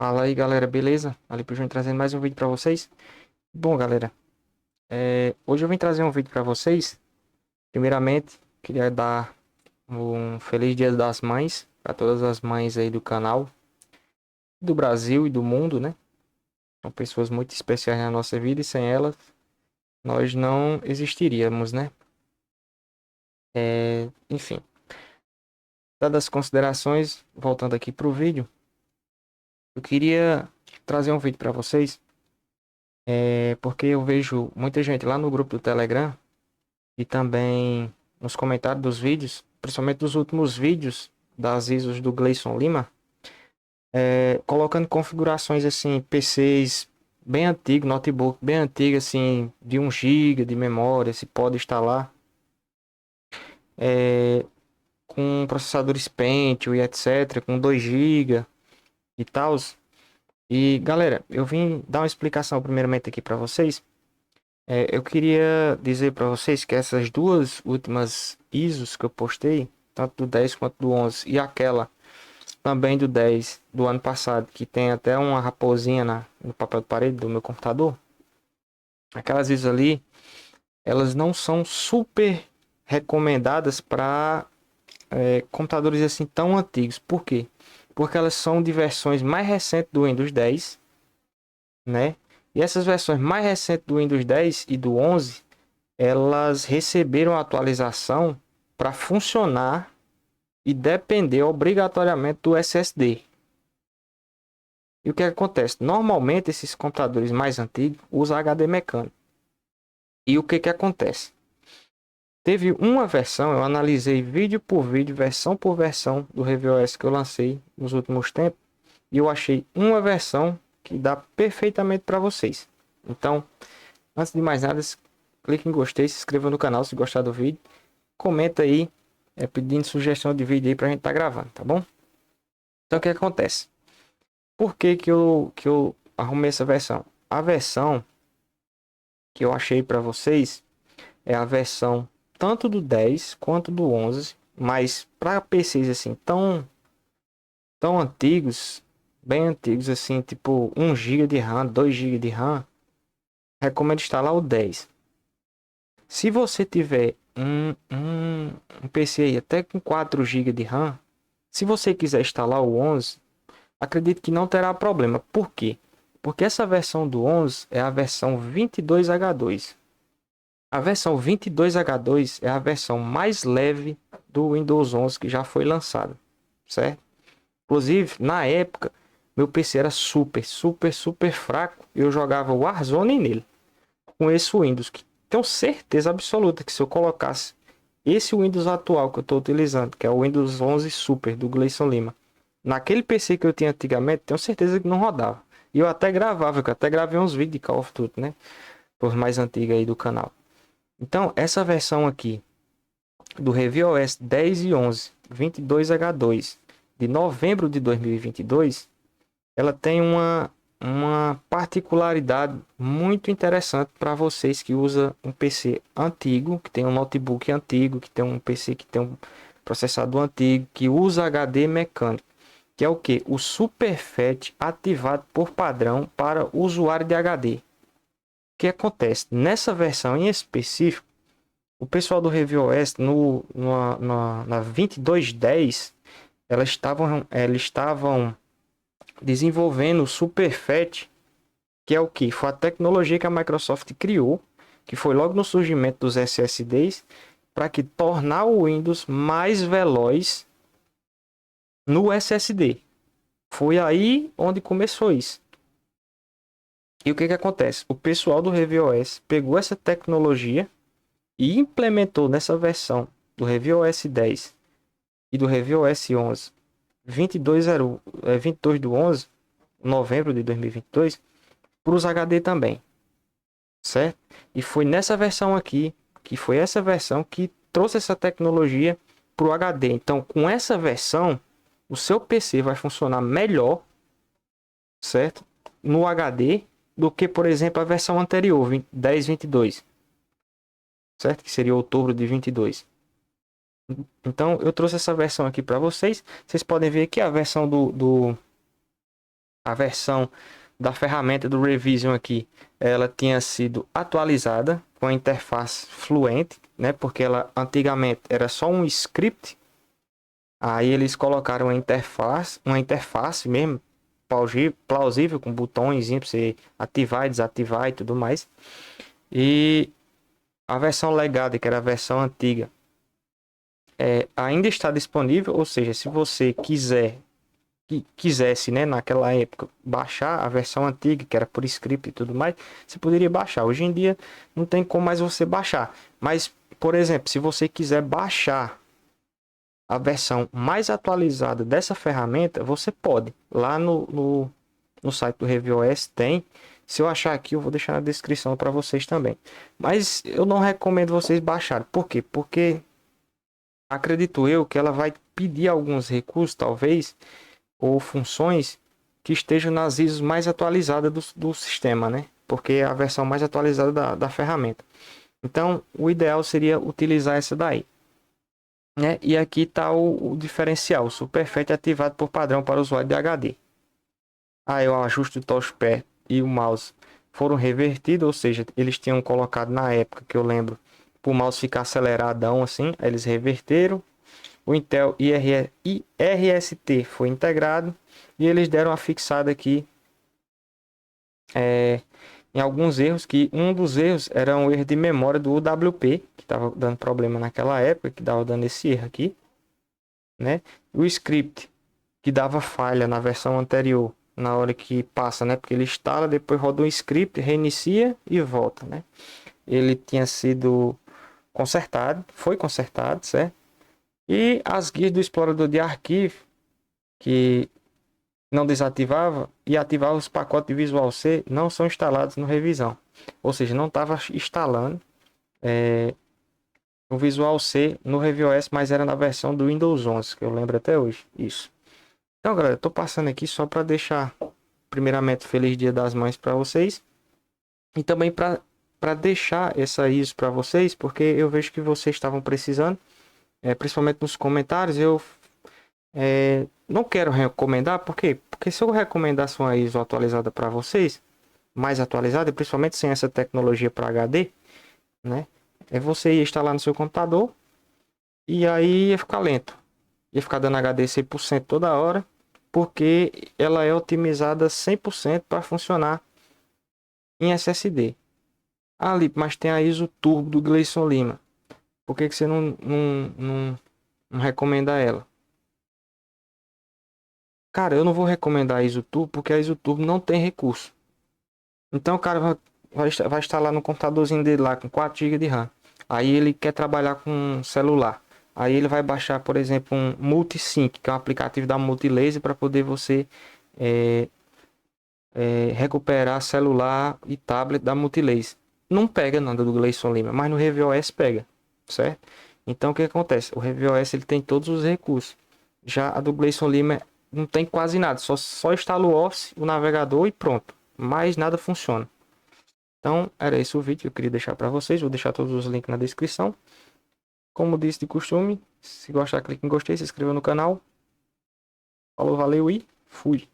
Fala aí, galera, beleza? Ali pro Júnior trazendo mais um vídeo pra vocês. Bom, galera, hoje eu vim trazer um vídeo pra vocês. Primeiramente, queria dar um feliz Dia das Mães pra todas as mães aí do canal, do Brasil e do mundo, né? São pessoas muito especiais na nossa vida e sem elas nós não existiríamos, né? Enfim, dadas as considerações, voltando aqui pro vídeo, eu queria trazer um vídeo pra vocês, porque eu vejo muita gente lá no grupo do Telegram e também nos comentários dos vídeos, principalmente dos últimos vídeos das ISOs do Gleison Lima, colocando configurações assim, PCs bem antigos, notebook bem antigo, assim, de 1 GB de memória, se pode instalar, é, com processadores Pentium e etc, com 2 GB e tal. E galera, eu vim dar uma explicação primeiramente aqui para vocês. Eu queria dizer para vocês que essas duas últimas ISOs que eu postei, tanto do 10 quanto do 11, e aquela também do 10 do ano passado, que tem até uma raposinha no papel de parede do meu computador, aquelas ISOs ali, elas não são super recomendadas para computadores assim tão antigos. Por quê? Porque elas são de versões mais recentes do Windows 10, né? E essas versões mais recentes do Windows 10 e do 11 elas receberam a atualização para funcionar e depender obrigatoriamente do SSD. E o que acontece? Normalmente esses computadores mais antigos usam HD mecânico. E o que acontece? Teve uma versão, eu analisei vídeo por vídeo, versão por versão do ReviewOS que eu lancei nos últimos tempos, e eu achei uma versão que dá perfeitamente para vocês. Então, antes de mais nada, clique em gostei, se inscreva no canal se gostar do vídeo, comenta aí, pedindo sugestão de vídeo aí pra gente tá gravando, tá bom? Então o que acontece? Por que eu arrumei essa versão? A versão que eu achei para vocês é a versão tanto do 10 quanto do 11, mas para PCs assim tão antigos, bem antigos assim, tipo 1 GB de RAM, 2 GB de RAM, recomendo instalar o 10. Se você tiver um PC aí até com 4 GB de RAM, se você quiser instalar o 11, acredito que não terá problema. Por quê? Porque essa versão do 11 é a versão 22H2. A versão 22H2 é a versão mais leve do Windows 11 que já foi lançado, certo? Inclusive, na época, meu PC era super fraco. Eu jogava Warzone nele, com esse Windows, que tenho certeza absoluta que se eu colocasse esse Windows atual que eu estou utilizando, que é o Windows 11 Super do Gleison Lima, naquele PC que eu tinha antigamente, tenho certeza que não rodava. E eu até gravava, eu até gravei uns vídeos de Call of Duty, né? Por mais antiga aí do canal. Então, essa versão aqui do ReviewOS 10 e 11 22H2 de novembro de 2022, ela tem uma particularidade muito interessante para vocês que usam um PC antigo, que tem um notebook antigo, que tem um PC que tem um processador antigo, que usa HD mecânico, que é o que? O SuperFAT ativado por padrão para o usuário de HD. O que acontece? Nessa versão em específico, o pessoal do ReviewOS na 2210, eles estavam desenvolvendo o SuperFAT, que é o que? Foi a tecnologia que a Microsoft criou, que foi logo no surgimento dos SSDs, para que tornar o Windows mais veloz no SSD. Foi aí onde começou isso. E o que acontece? O pessoal do ReviewOS pegou essa tecnologia e implementou nessa versão do ReviewOS 10 e do ReviewOS 11 22 do 11, novembro de 2022, para os HD também, certo? E foi nessa versão aqui, que foi essa versão que trouxe essa tecnologia para o HD. Então, com essa versão, o seu PC vai funcionar melhor, certo? No HD do que, por exemplo, a versão anterior, 10.22, certo? Que seria outubro de 22. Então, eu trouxe essa versão aqui para vocês. Vocês podem ver aqui a versão A versão da ferramenta do Revision aqui, ela tinha sido atualizada com a interface fluente, né? Porque ela antigamente era só um script. Aí eles colocaram uma interface mesmo, plausível com botões para você ativar e desativar e tudo mais. E a versão legada, que era a versão antiga, ainda está disponível, ou seja, se você quisesse, né, naquela época, baixar a versão antiga, que era por script e tudo mais, você poderia baixar. Hoje em dia não tem como mais você baixar. Mas, por exemplo, se você quiser baixar a versão mais atualizada dessa ferramenta, você pode. Lá no site do RevOS tem. Se eu achar aqui, eu vou deixar na descrição para vocês também. Mas eu não recomendo vocês baixarem. Por quê? Porque acredito eu que ela vai pedir alguns recursos, talvez, ou funções que estejam nas ISOs mais atualizadas do sistema, né? Porque é a versão mais atualizada da ferramenta. Então, o ideal seria utilizar essa daí, né? E aqui está o diferencial, o Superfet ativado por padrão para o usuário de HD. Aí o ajuste do touchpad e o mouse foram revertidos, ou seja, eles tinham colocado na época que eu lembro, para o mouse ficar aceleradão assim, aí eles reverteram. O Intel IRST foi integrado e eles deram uma fixada aqui em alguns erros, que um dos erros era um erro de memória do UWP, que estava dando problema naquela época, que estava dando esse erro aqui, né? O script que dava falha na versão anterior, na hora que passa, né? Porque ele instala, depois roda um script, reinicia e volta, né? Ele tinha sido consertado, foi consertado, certo? E as guias do explorador de arquivo, que não desativava e ativava os pacotes de Visual C, não são instalados no revisão. Ou seja, não estava instalando o Visual C no RevOS, mas era na versão do Windows 11, que eu lembro até hoje. Isso. Então, galera, estou passando aqui só para deixar, primeiramente, feliz Dia das Mães para vocês. E também para deixar essa ISO para vocês, porque eu vejo que vocês estavam precisando, principalmente nos comentários. Eu não quero recomendar, por quê? Porque se eu recomendasse uma ISO atualizada para vocês, mais atualizada, principalmente sem essa tecnologia para HD, né? Você ia instalar no seu computador e aí ia ficar lento. Ia ficar dando HD 100% toda hora, porque ela é otimizada 100% para funcionar em SSD. Ali, mas tem a ISO Turbo do Gleison Lima. Por que você não recomenda ela? Cara, eu não vou recomendar a ISO Turbo porque a ISO Turbo não tem recurso. Então o cara vai instalar no computadorzinho dele lá com 4 GB de RAM. Aí ele quer trabalhar com um celular. Aí ele vai baixar, por exemplo, um Multisync, que é um aplicativo da Multilaser para poder você é, recuperar celular e tablet da Multilaser. Não pega nada do Gleison Lima, mas no RevOS pega, certo? Então o que acontece? O RevOS ele tem todos os recursos. Já a do Gleison Lima não tem quase nada, só instala o Office, o navegador e pronto. Mais nada funciona. Então, era esse o vídeo que eu queria deixar para vocês. Vou deixar todos os links na descrição. Como disse de costume, se gostar, clique em gostei, se inscreva no canal. Falou, valeu e fui!